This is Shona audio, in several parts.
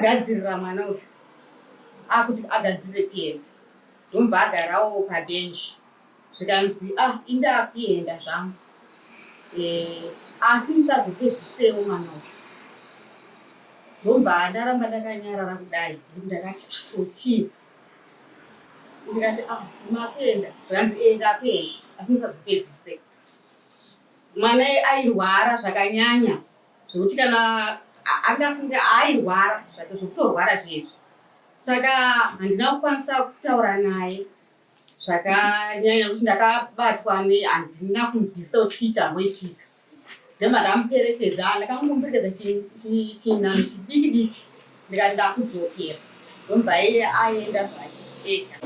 akagadzirira mwana uyu akuti agadzire kuenda ndomva agarawo pabhenji zvikanzi inda kuenda zvangu asi musazopedzisewo mwana uyu. Ndomva ndaramba ndakanyarara kudai ndakati Chii ndikati makuenda zvanzi ndakuenda asi musazopedzise. Mwana airwara zvakanyanya zvokuti kana angasinga airwara zvake zvokutorwara zvezvi, saka handina kukwanisa kutaura naye zvakanyanya kuti ndakabatwa handina kunzwisisa kuti chii chamboitika. Ndemba ndamuperekedza, ndakangomuperekedza chinhanho chidiki diki ndikati ndakudzokera ndomva iye aenda zvake ega.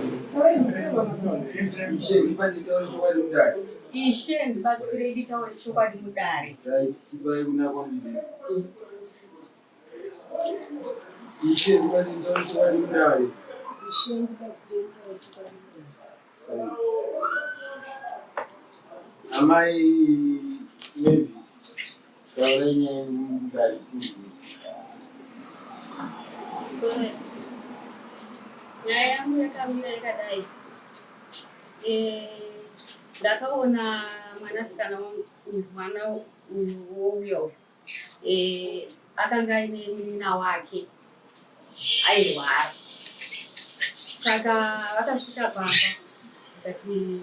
Ishe ndibatsirei nditaure chokwadi mudare. Amai Ngezi taurenya mudare Sorry. Nyaya yangu yakamira yakadai. Ndakaona mwanasikana mwana uyo akanga aine munina wake airwara. Saka vakasvika pamba vakati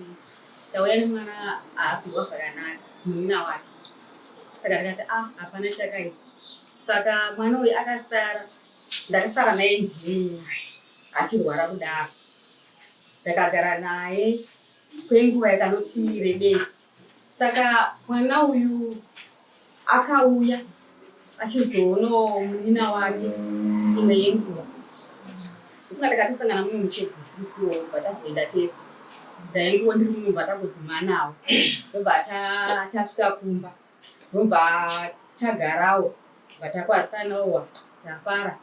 ndauya nemwana asingwa zvakanaka munina wake. Saka ndikati hapana chakaita. Saka mwana uyu akasara, ndakasara naye ndini achirwara kudaro. Ndakagara naye kwenguva yakanoti rebei. Saka mwana uyu akauya achizoonawo munina wake imwe yenguva. Ndisina takatosangana mumwe muchegoti musiwo bvatazoenda tese. Ndainguva ndiri mumwe tagoguma nawo. Ndobva tasvika kumba. Ndobva tagarawo. Vatakwasanawo tafara.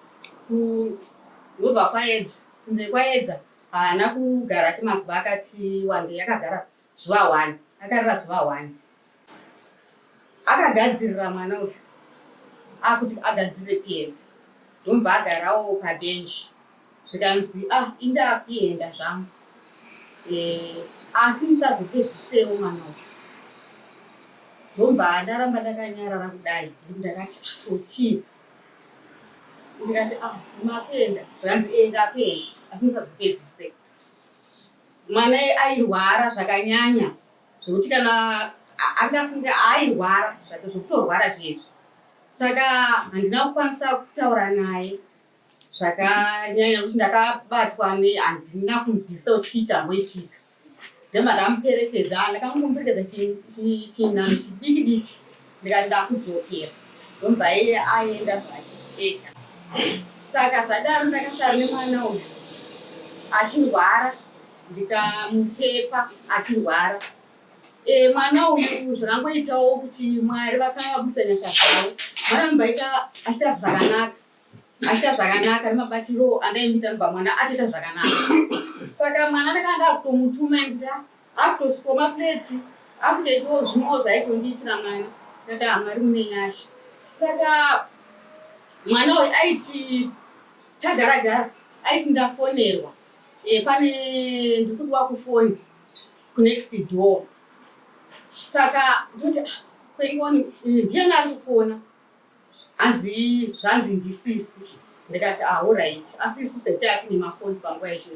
Ndobva kwaedza. Kunze kwaedza haana kugara kwemazuva akati wande, akagara zuva 1. Akarara zuva 1. Akagadzirira mwana uyu akuti agadzire kuenda ndomva agarawo pabhenji zvikanzi inda kuenda zvangu asi musazopedzisewo mwana uyu. Ndomva ndaramba ndakanyarara kudai ndakati Chii ndikati makuenda zvanzi ndakuenda asi musazopedzise. Mwana airwara zvakanyanya zvokuti kana angasinga airwara zvake zvokutorwara zvezvi, saka handina kukwanisa kutaura naye zvakanyanya kuti ndakabatwa handina kunzwisisa kuti chii chamboitika. Ndemba ndamuperekedza, ndakangomuperekedza chinhanho chidiki diki ndikati ndakudzokera ndomva iye aenda zvake ega. Saka zvadaro ndakasara nemwana uyu achirwara, ndikamupepa achirwara. Mwana uyu zvakangoitawo kuti Mwari vakabudisa nyasha dzavo. Mwana mbaita achita zvakanaka. Achita zvakanaka nemabatiro andaimuita ndobva mwana achiita zvakanaka. Saka mwana ndakanda kutomutuma kuti akutosiko mapuletsi, akutoitawo zvimwewo zvaitondiitira mwana. Ndakati Mwari mune nyasha. Saka mwana uyu aiti tagaragara, aiti ndafonerwa. Pane ndikudiwa kufoni kunext door. Saka ndoti kwengoni ndiani ari kufona, zvanzi ndisisi. Ndikati alright, asi isu setati nemafoni panguva yacho.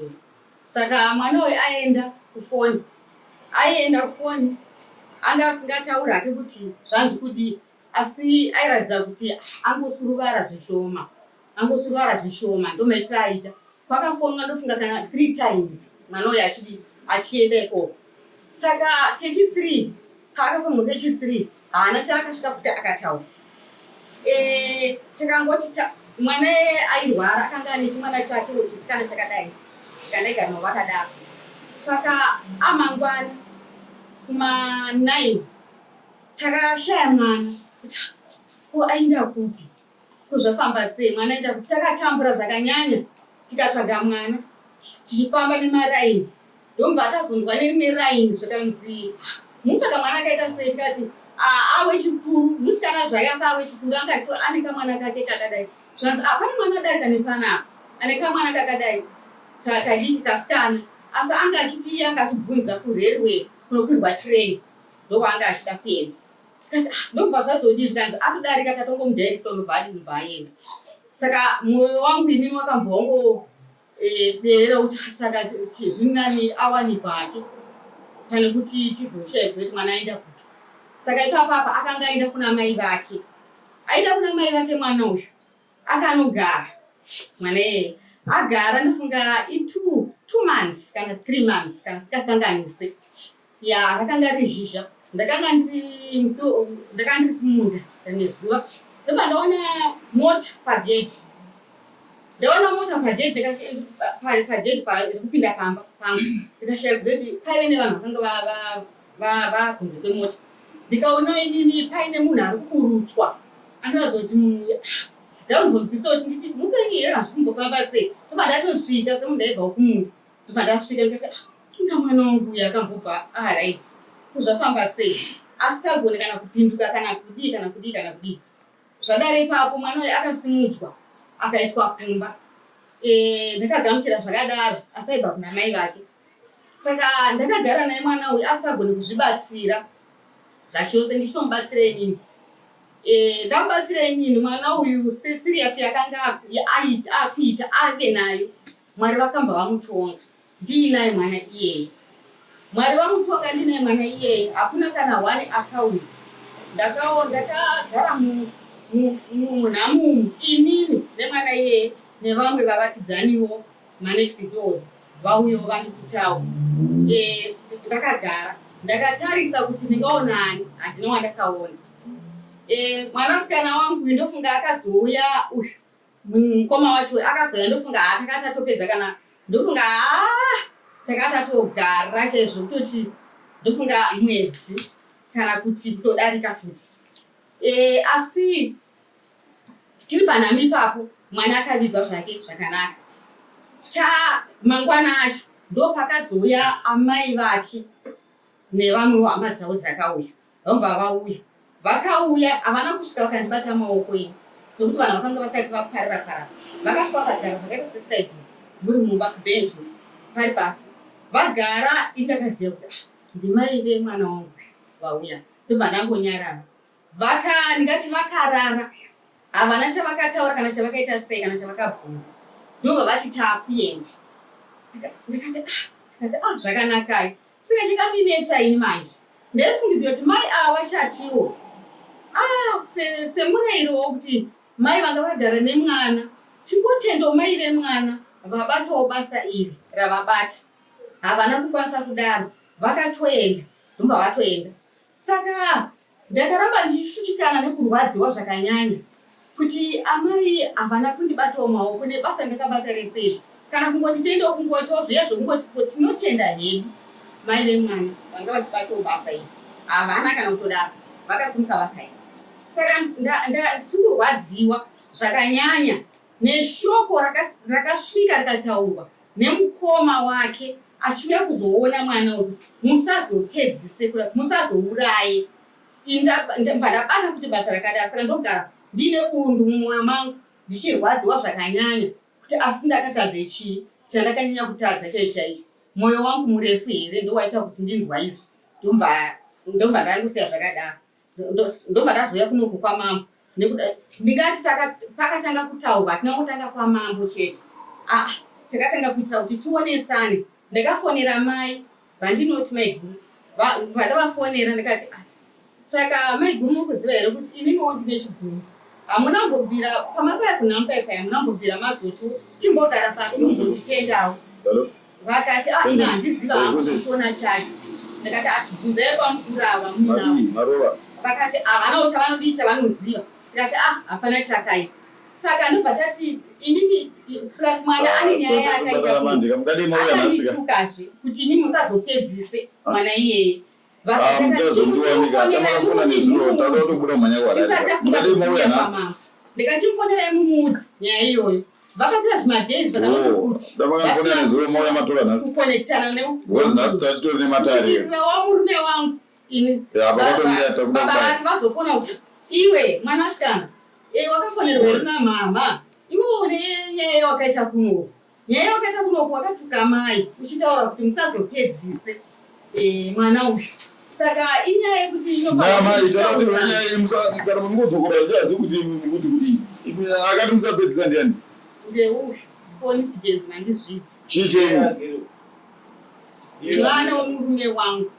Saka mwana uyu aenda kufoni, anga asingatauri hake kuti zvanzi kudii, asi airatidza kuti angosuruvara zvishoma ndomaitira aita. Kwakafonwa ndofunga kana 3 times mwana uyu achienda ikoko. Saka kechi3 kaakafonwa kechi3 haana chaakasvika futi akataura. Tikangoti mwana airwara akanga ane chimwana chakewo chisikana chakadai chikandaigara vakadaro. Saka amangwana kuma9 takashaya mwana kuti ko aenda kupi, kuzvafamba sei, mwana aenda kupi. Takatambura zvakanyanya tikatsvaga mwana tichifamba nemaraini. Ndomva tazondwa nerimwe raini zvakanzi mutsvaga mwana akaita sei, tikati awe chikuru, musikana zvake asi awe chikuru, ane kamwana kake kakadai. zvanzi apana mwana adarika nepana ane kamwana kakadai kadiki kasikana asi anga achiti iye anga achibvunza kurerwe kunokwirwa train ndokwaanga achida kuenda kati ndobva zvazodii kanzi atodarika tatongomudhairikta unobva adinobva aenda saka mwoyo wangu inini wakambongo derera kuti saka zvinani awani vake pane kuti tizoshaibva kuti mwana aenda kupi saka ipapapa akanga aenda kuna mai vake aida kuna mai vake mwana uyu akanogara mwana iyeye agara ndofunga i2 months kana 3 months kana sikakanganise ya rakanga rizhizha ndakanga ndiri kumunda nezuva ndoba ndaona mota pageti pageti rekupinda pamba pangu ndikashaya kuti paive nevanhu vakanga vakunze kwemota ndikaona inini paine munhu ari kuburutswa anoratidza kuti munhu uyu ndaunobvisa kuti nditi mupenyu here hazvi kumbofamba sei ndoba ndatosvika semunhu ndaibvawo kumundu ndobva ndasvika ndikati inga mwana wangu uyu akambobva right kuzvafamba sei asi sagone kana kupinduka kana kudii zvadare ipapo mwana uyu akasimudzwa akaiswa kumba ndakagamuchira zvakadaro asaibva kuna mai vake saka ndakagara naye mwana uyu asagone kuzvibatsira zvachose ndichitomubatsira inini ndamubatsira inini mwana uyu siriyasi yakanga akuita ave nayo mwari vakamba vamutonga ndiinaye mwana iyeye mwari vamutonga ndiinaye mwana iyeye hakuna kana wani akauya ndakagara munhamumu inini nemwana iyeye nevamwe vavakidzaniwo manext doors vauyewo vandikutawo ndakagara ndakatarisa kuti ndingaonani handina wandakaona mwanasikana wangu ndofunga akazouya mukoma wacho akazouya ndofunga takati atopedza kana ndofunga takati atogara chaizvo kutoti ndofunga mwedzi kana kuti kutodarika futi asi tiri panhamba ipapo mwana akavigwa zvake zvakanaka mangwana acho ndopakazouya amai vake nevamwewo hama dzavo dzakauya vamva vakauya havana kusvika vakandibata maoko ini sokuti vanhu vakanga vasati vaparara vakasvika vakagara vakaita sesaidhi muri mumba kubhenji pari pasi vagara indakaziva kuti ndimai vemwana wangu vauya ndobva ndangonyarara ndingati vakarara havana chavakataura kana chavakaita sei kana chavakabvunza ndobva vati taakuenda ndikati zvakanakai saka chikandinetsa ini manje ndaifungidzira kuti mai ava vachatiwo semurayiro wokuti mai vanga vagara nemwana tingotendawo mai vemwana vabatawo basa iri ravabata havana kukwanisa kudaro vakatoenda ndobva vatoenda saka ndakaramba ndichishutikana nekurwadziwa zvakanyanya kuti amai havana kundibatawo maoko nebasa ndakabata reseri kana kungonditendawo kungoitawo zviya zvokungoti tinotenda hedu mai vemwana vanga vachibatawo basa iri havana kana kutodaro vakasimuka vakaenda saka ndirikurwadziwa zvakanyanya neshoko rakasvika rikataurwa nemukoma wake achiuya kuzoona mwana uyu musazooedzise musazouraye ndabva ndabata kuti basa rakadaro saka ndogara ndine bundu mumwoyo mangu ndichirwadziwa zvakanyanya kuti asi ndakatadze chii chandakanyanya kutadza chaicho mwoyo wangu murefu here ndowaita kuti ndindwa izvo ndomba ndangosiya zvakadaro ndomba ndazoya kunoku kwamambo ndingati pakatanga kutaurwa hatinangotanga kwamambo chete takatanga kuitira kuti tionesane ndakafonera mai vandinoti maiguru vandavafonera ndikati saka maiguru mukuziva here kuti ininiwo ndine chiguru hamunambobvira pamapaya kunhamupaipaya hamunambobvira mazoto timbogara pasi muzonditendawo vakati ina handiziva hangu chishona chacho ndikati bvunzai pamukuru ava munavo vakati havanawo chavanodii chavanoziva tikati hapana chakaita saka ndobva tati inini plus mwana ane nyaya yakaitaakatukazve kuti ini musazopedzise mwana iyeye ndikachimufonera imumudzi nyaya iyoyo vakatira zvimadhei zvakanoti kutikukonektana neusvikirira wamurume wangu ini baba vati vazofona kuti iwe mwanasikana wakafonerwa iri namama nyaya wakaita kunoku. Nyaya wakaita kunoku wakatuka Amai uchitaura kuti musazooedzisa mwana uyu. Saka inyaya yekuti Amai tarati nyaya kana mungodzokora zvazi kuti akati musapedzisa ndiani? Ndeuyu coincidence mandizvidzi. Chii Mwana womurume wangu.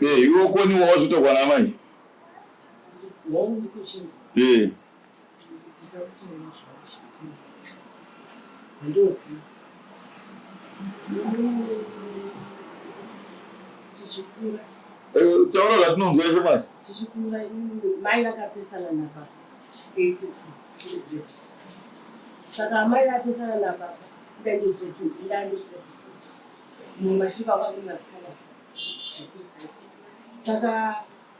Iwo koni wazvitogwa naMai? Taura zvatinonzwa ishe masi? Tichikura mai vakapesana napapa 82. Saka Amai vakapesana napapa ndandiri first mumashuka vangu masikana. Saka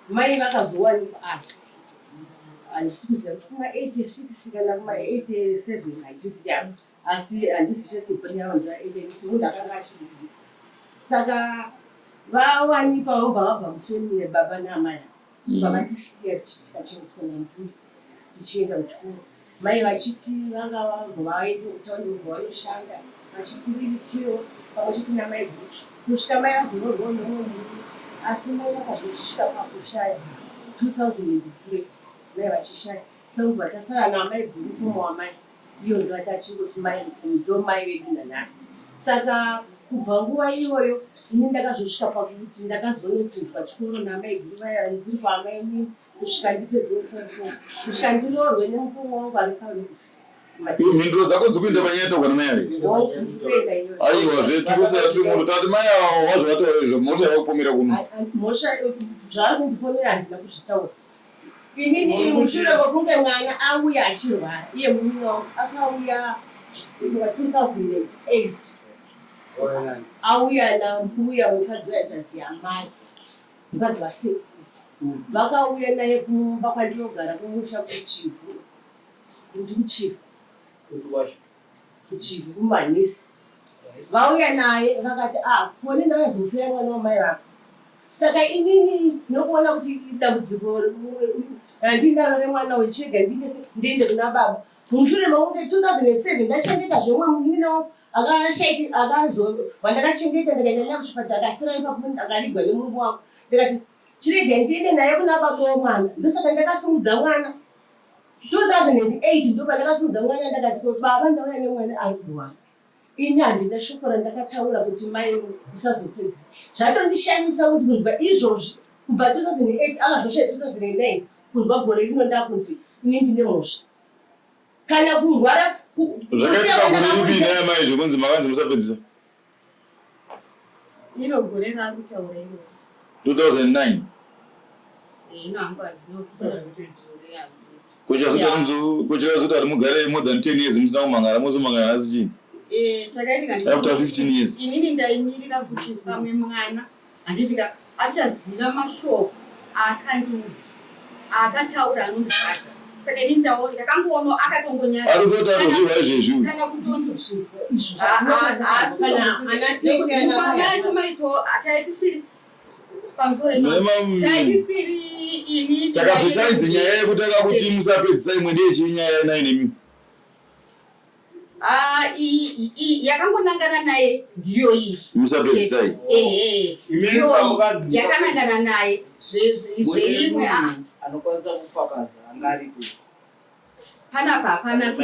mai vakazowanikwa handisi kuziva kuti kuma-86 kana kuma-87 haitiziya, asi handisi first born yavanhu va-86 munhu akanga achidiki. Saka vawanikwa vobva vabva mufemili yababa naamai vavatisiya tikachengetwa namhuri tichienda kuchikoro. Mai vachiti vanga vabva vaende kutauni vobva vanoshanda vachitiritiwo pamwe chete namai guru kusvika mai azonyorwawo nomwe mhuri, asi mai vakazosvika pakushaya 2003 mai vachishaya. Sakubva tasara namai guru kumwe wamai, iyo ndo atachingoti mai ndo mai vedu nanhasi. Saka kubva nguva iyoyo ini ndakazosvika pakuti ndakazonopinzwa chikoro namai guru vaya ndiri kwaamai nini kusvika ndipedze form kusvika ndiroorwe nemukuru wangu ari parufu. Mhinduro dzako dzikuenda panyaya namai aiwa zvetukusati munhu tati mai avo wazvavataura izvo mhosva yakupomera kuno mhosva zvaari kundipomera handina kuzvitaura. Inini mushure mekunge mwana auya achirwara iye murume wangu akauya 2008 auya nambuya mukadzi waitadzi Amai, mukadzi wasekuru. Vakauya naye kumba kwandinogara kumusha kuchivu, kuchivu kumanisi. Vauya naye vakati pone ndakazosiya mwana wamai vako. Saka inini nokuona kuti dambudziko handinaro remwana wechega ndiende kuna baba. Mushure mekunge 2007 ndachengeta zvomwe munini wandakachengeta ndikaenda naye kuchipatara akafira ipapo akaligwa nemurungu wangu. Ndikati chirege ndiende naye kuna baba womwana. Ndosaka ndakasimudza mwana 2008 ndo pandakasimudza mwana ndakati kuti baba ndauya nemwana ari kurwara. Ini handina shoko randakataura kuti mai musazooedzisa. Zvatondishamisa kuti kunzwa izvozvi kubva 2008 akazoshaya 2009 kunzwa gore rino ndakunzi ini ndine mhosva. Kana kurwara zvakaita gore ripi naye mai zvokunzi makanzi musapedzisa? Iro gore rakutaura iro 2009 kuchakazoti ari mugare more than 10 years musina kumangana mozomangana asi chii? After 15 years inini ndaimirira kuti pamwe mwana handitika achaziva mashoko akandiudza akataura anondibata. Saka inini ndakangoona akatongonyara arikutotaruziva izvezvi kana kutondozvizwa izvo taitisiri taitisiri ini. Saka besides nyaya yekuti akakuti musapedzisa imwe ndeyechinyaya naye nemi yakangonangana naye ndiyo iyi musapedzisai yakanangana naye zveimwe anokwanisa kufakaza angaripo panapa hapana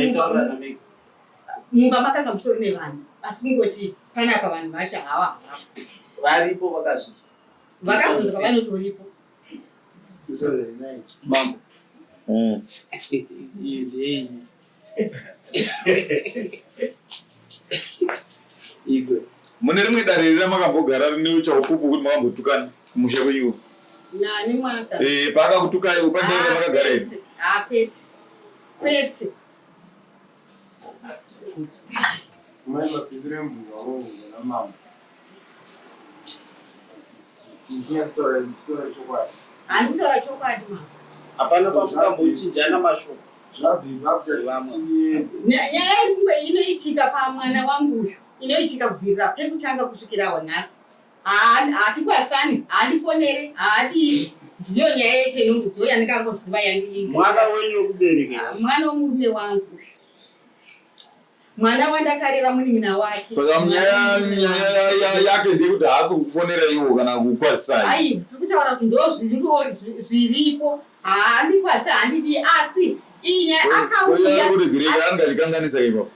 mumba makanga mutori nevanhu asi kungoti panapa vanhu vacha hava varipo vakazonzwa vanotoripo mambo mune rimwe dare ramakambogara nechaupupu kuti makambotukana kumusha kwenyuwo nani mwana paakakutukai upadare makagara idzi kwete mai mapindure mbuga wongo namama isiyatora chokwadi handikutora chokwadi mama hapana pamukamboichinjana mashoko nyaya yekunge inoitika pamwana wanguyo inoitika kubvirira pekutanga kusvikirawo nhasi. Hatikwasani, handifonere, haadii. ndiyo nyaya yechenyu ndo yandikangoziva yandiinga. Mwana wenyu kubereka. Mwana womurume wangu. Mwana wandakarera munin'ina wake. Saka nyaya yake ndekuti haasi kufonera iwo kana kukwasai. Ai, tikutaura kuti ndo zviripo. Handikwasi handidi asi inya akauya. Kuti gireka angachikanganisa ipapo.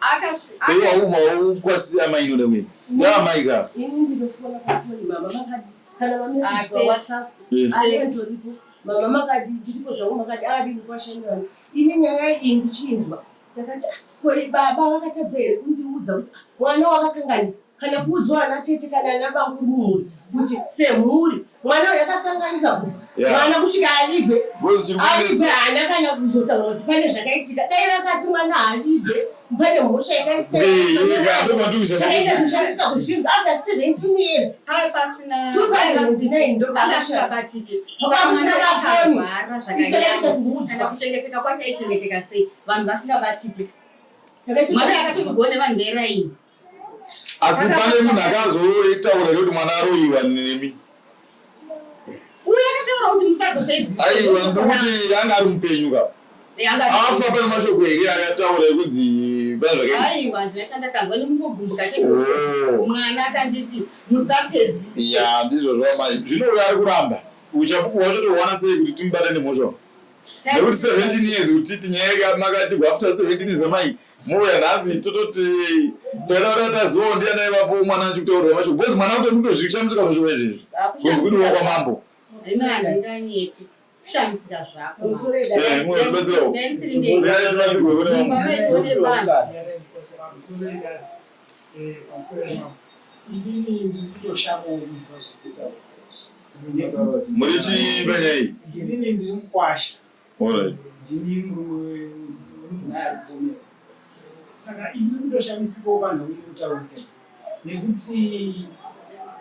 Iwa uma ukwasi amai inoda kuenda. Amai ka. Ini ndinofona pafoni mama makadi kana mamesiji pa WhatsApp. Aizoripo. Mama makadi ndiripo zvangu makadi adi ndikwashanira. Ini nyaya iyi ndichinzwa. Ndakati koi baba vakatadza here kundiudza kuti mwana wakakanganisa kana kuudzwa ana tete kana ana bangu mhuri kuti semhuri mwana yakakanganisa kuti mwana kusvika alibwe alibwe hana kana kuzotaura kuti pane zvakaitika dai vakati mwana alibwe pane mhosva yakaisaaita zvishandisika kuzvinhu after 17 years pasina 2009 ndokashikabatike pamusina kafoni kana kuchengeteka kwacho aichengeteka sei vanhu vasingabatike mwana yakatogone vanhu veraini asi pane munhu akazotaura kuti mwana aroyiwa nemi uye akataura kuti musazooedzisa aiwa ndokuti anga ari mupenyu ka afa pane mashoko here akataura kunzi pane zvakaita aiwa ndinachandakanzwa ndimugumbuka cheko mwana akanditi musazooedzisa ya ndizvo zvamai zvino ari kuramba uchapupu wacho towana sei kuti timubate nemhosva nekuti 17 years kuti tinyaya makati after 17 years amai muya nhasi tototi toda tazivawo ndiana ivapo mwana achikutaurira mashoko bcause mwana kuti ndotozvishamisika mashoko izvezvi kunzi kudiwa kwamambo ino handinganyepi kushamisika zvako muri chii panyai ndini ndiri mukwasha alright ndini mudzimai aripomera saka ini ndinoshamisikawo vanhu uri kutaurira nekuti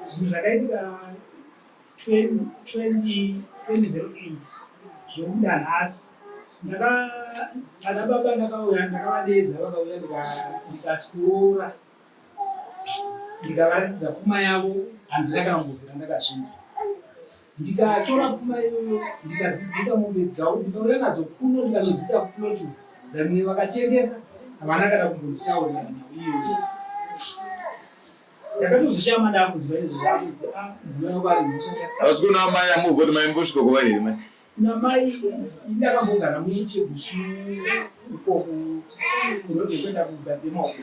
zvinhu zvakaitika 2008 zvokuda nhasi ana baba ndakavadedza vakauya ndikasikurora ndikavaratidza pfuma yavo handina kana kumbobvira ndakazvinzwa ndikatora pfuma iyoyo ndikadzibvisa mombe ndikauya nadzo kuno ndikanodzisa kunotu dzamwe vakatengesa havana kana kumbonditaurira nauiyo ndakatozvichama ndakunzwa izvi zvakunzi mudzimai vari asi kuna amai amubvoti maimbosvika kuvari here mai namai ndakambogara muchegushu ikoko kunoti kuenda kugadze maoko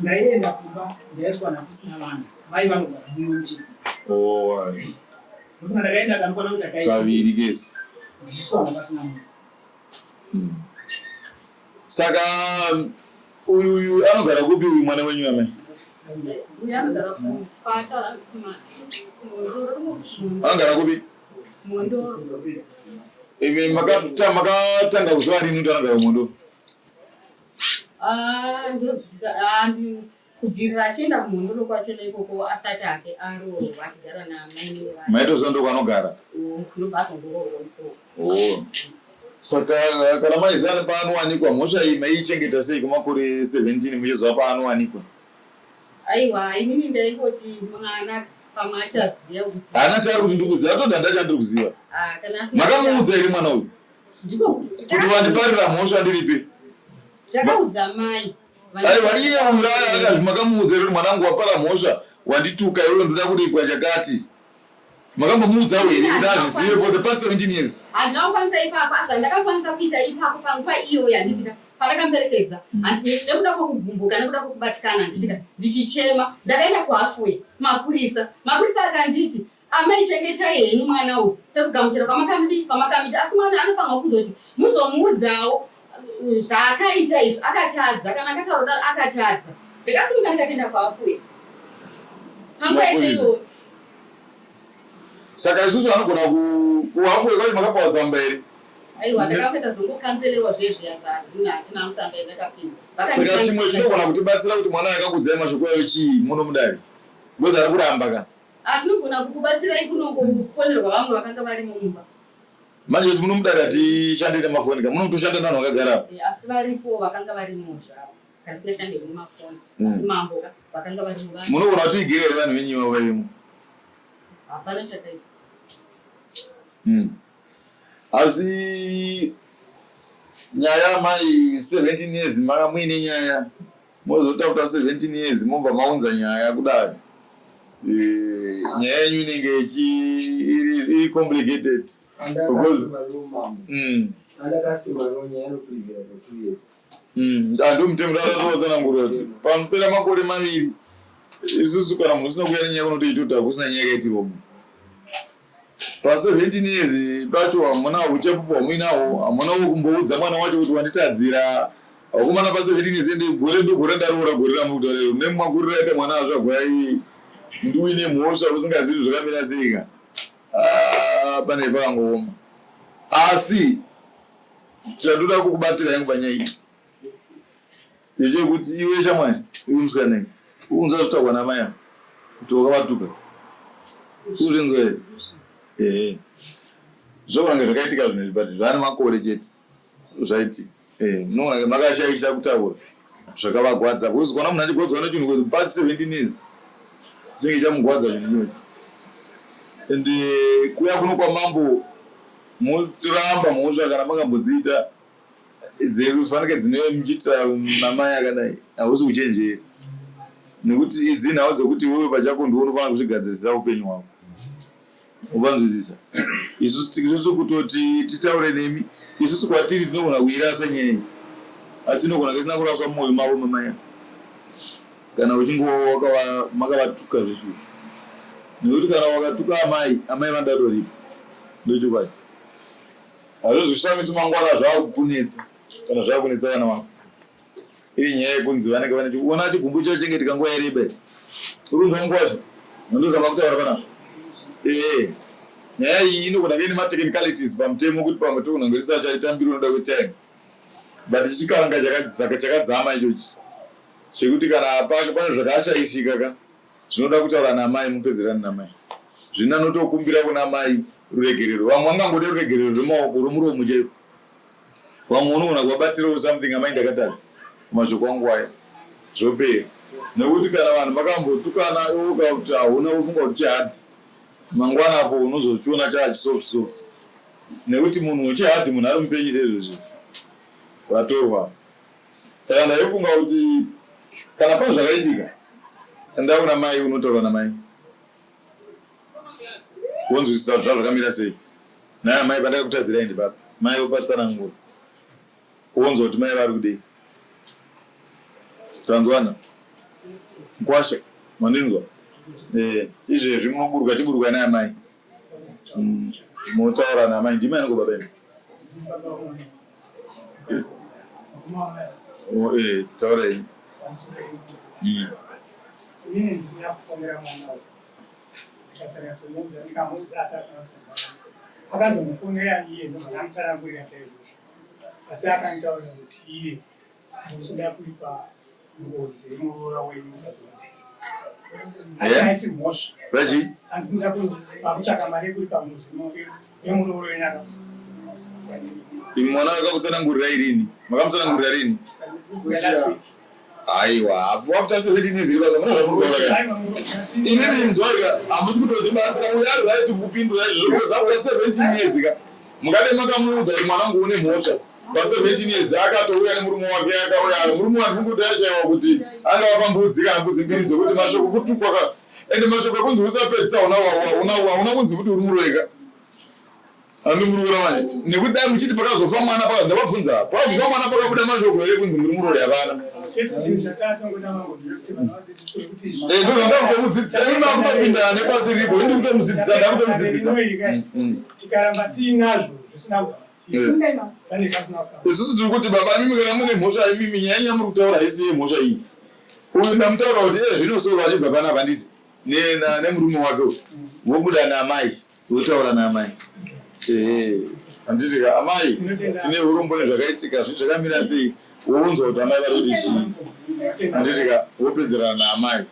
ndaienda kumba ndaiswa nakusina vanhu mai vanogara muno muchegu ndokuti ndakaenda kanokwana kuti kaviri kesi ndichiswana pasina munhu saka uyu anogara kupi uyu mwana wenyu amai anogara kupi makatanga kuziva rini kuti anogara mundoro kubvirira achienda kumhondoro kwacho neikoko asati ake aroorwa achigara namaini maitozandoko anogara saka kana maizana paanowanikwa mhosva iyi maichengeta sei kwemakore 17 muchizwa paanowanikwa aiwa inini ndaingoti mwana pamwe achaziva kuti hana tari kuti ndikuziva toda ndachandiri kuziva makamuudza here mwana uyu kuti vandiparira mhosva ndiripe takaudza mai aiwa iye uyu makamuudza here kuti mwanangu wapara mhosva wandituka iroyo ndoda kuripwa chakati makambomuudzawo here kuti azvizive for the past 17 years handina kukwanisa ipapo asi ndakakwanisa kuita ipapo panguva iyoyo handitika parakamberekedza nekuda kwokugumbuka nekuda kwokubatikana handitika ndichichema ndakaenda kuhafuya mapurisa akanditi amaichengetai henyu mwana uyu sekugamuchira kwamakamita asi mwana anofanira kuzoti muzomuudzawo zvaakaita izvi akatadza kana akataura akatadza ndikasimuka ndikatenda kuhafuya panguva ichaiyoyo saka isusu anogona kuhafuya kwacho makapawadza mba here aiwa ndakakuita zvongokanzelewa zvezviya zvatina mutsamba yandakapinda saka chimwe chinogona kutibatsira kuti mwana akakudzai mashoko ayo chii munomudari bcause ari kuramba ka asinogona kukubatsirai kunongofonerwa vamwe vakanga vari mumba manje isi munomudari hatishandire mafoni ka munotoshanda nanhu vakagara asi varipo vakanga vari muzvavo kana singashandiri mumafoni asi mamboka vakanga vari muvanhu munogona kuti igirei vanhu venyu varimo hapana chakaita Asi Nyaya mai 17 years maka muine Nyaya. Mozotafuta 17 years mobva maunza Nyaya kudai. Nyaya yenyu inenge iri complicated because ando mutemo ratozana nguroti panopera makore maviri isusu kana munhu usina kuya nenyaya kunotoita hakusina nyaya yakaitirwa pa 17 years pacho hamuna uchapupu hamuinawo hamuna kumboudza mwana wacho kuti wanditadzira hakumana pa 17 years ende gore ndaroora gore ramudorero nemwakurira ita mwana azvagwai ndiuine mhosva usingazivi zvakamira seika pane pakangooma asi chandoda kukubatsira yangu panyaya iyi ndechekuti iwe shamwari iwe musikana unza zvitaurwa namai ako kuti wakavatuka uzvinzwa here zvokurange zvakaitika zvinezvi but zvane makore chete zvaitika munogona makashaisha kutaura zvakavagwadza because kana munhu achigodzwa nechinhu kuti pasi 17 years chinge chamugwadza chinhu chinochi ende kuya kuno kwamambo mutoramba mhosva kana makambodziita dzekufanike dzine muchiita namai akadai hausi uchenjeri nekuti idzi nhau dzekuti wewe pachako ndiwe unofanira kuzvigadzirisa upenyu hwako upanzwisisa isusu kutoti titaure nemi isusu kwatiri tinogona kuirasa nyaya asi inogona kasina kuraswa mumwoyo mavo mamai kana uchinge makavatuka zveshuwa nekuti kana wakatuka amai vandadoripa ndochokwadi hazvozvishamisa mangwana zvaakukunetsa kana zvaakunetsa vana vako iri nyaya yekunzi vanenge vane ona chigumbu chacho chengetika nguva yareba urunzwa mungwasha ndozama kutaura panazvo nyaya iyi inogona kuve nematechnicalities pamutemo kuti pamwe tokunongorisa chaitambiri unoda kwetime but chichikaranga chakadzama ichochi chekuti kana pane zvakashaishika ka zvinoda kutaura namai mupedzerani namai zvina notokumbira kuna mai ruregerero vamwe vangangode ruregerero rwemaoko romuromo chaiko vamwe unogona kuvabatirawo something amai ndakatadza mashoko angu aya zvopera nekuti kana vanhu makambotukana oka kuti hauna ufunga kuti chihadhi mangwana apo unozochiona chachisoft nekuti munhu wechihadhi munhu ari mupenyu sezvozvo vatorwa saka ndaifunga kuti kana pane zvakaitika ndauna mai unotaura namai wonzwisisa kuti zvakamira sei naya mai pandakakutadzira ende baba mai opatsanangura wonzwa kuti mai vari kudei tanzwana nkwasha mandinzwa izvezvi munoburuka naya mai motaura namai ndimai aniko baba imi taurai inini ndina kufomera mwana ndikasaka tsomuudza ndikamuudza asati akazomufonera iye ndomakamutsanangurira saizvozvo asi akanitaurira kuti iye munoda kuipa ngozi yemuroora wenyu aisi mhosva andinoda pakutsvaka mari yekuipa ngozi yemurooro wenyu akafa mwana akakutsanangurira irini makamutsanangurira rini aiwa after 17 years inini nzwaika hamusi kutotibatsira uyari right kupindura izvozvo because after 17 years ka mukade makamuudza kuti mwana wangu une mhosva pa 17 years akatouya nemurume wake akauya murume wangu kuti ashaiwa kuti anga vapambudzi kana mbudzi mbiri dzokuti mashoko kutukwa ka ende mashoko ekunzi usapedzisa una kunzi kuti uri muroeka andimurura manje nekuti dai muchiti pakazofa mwana pakabva vabvunza pakazofa mwana pakabuda mashoko ere kunzi muri murori havana ndokutomudzidzisa imi makutopinda nepasi ripo indi kutomudzidzisa ndakutomudzidzisa tikaramba tiinazvo zvisina isusu tiri kuti baba mimi kana mune mhosva imimi nyanya muri kutaura haisi yemhosva iyi uyu ndamutaura kuti zvinosova vachibva panapa nditi nemurume wake vobuda naamai votaura naamai handiti amai tine urombone zvakaitika zvakamira sei wounzwa kuti amai vari kuti chii handiti vopedzerana naamai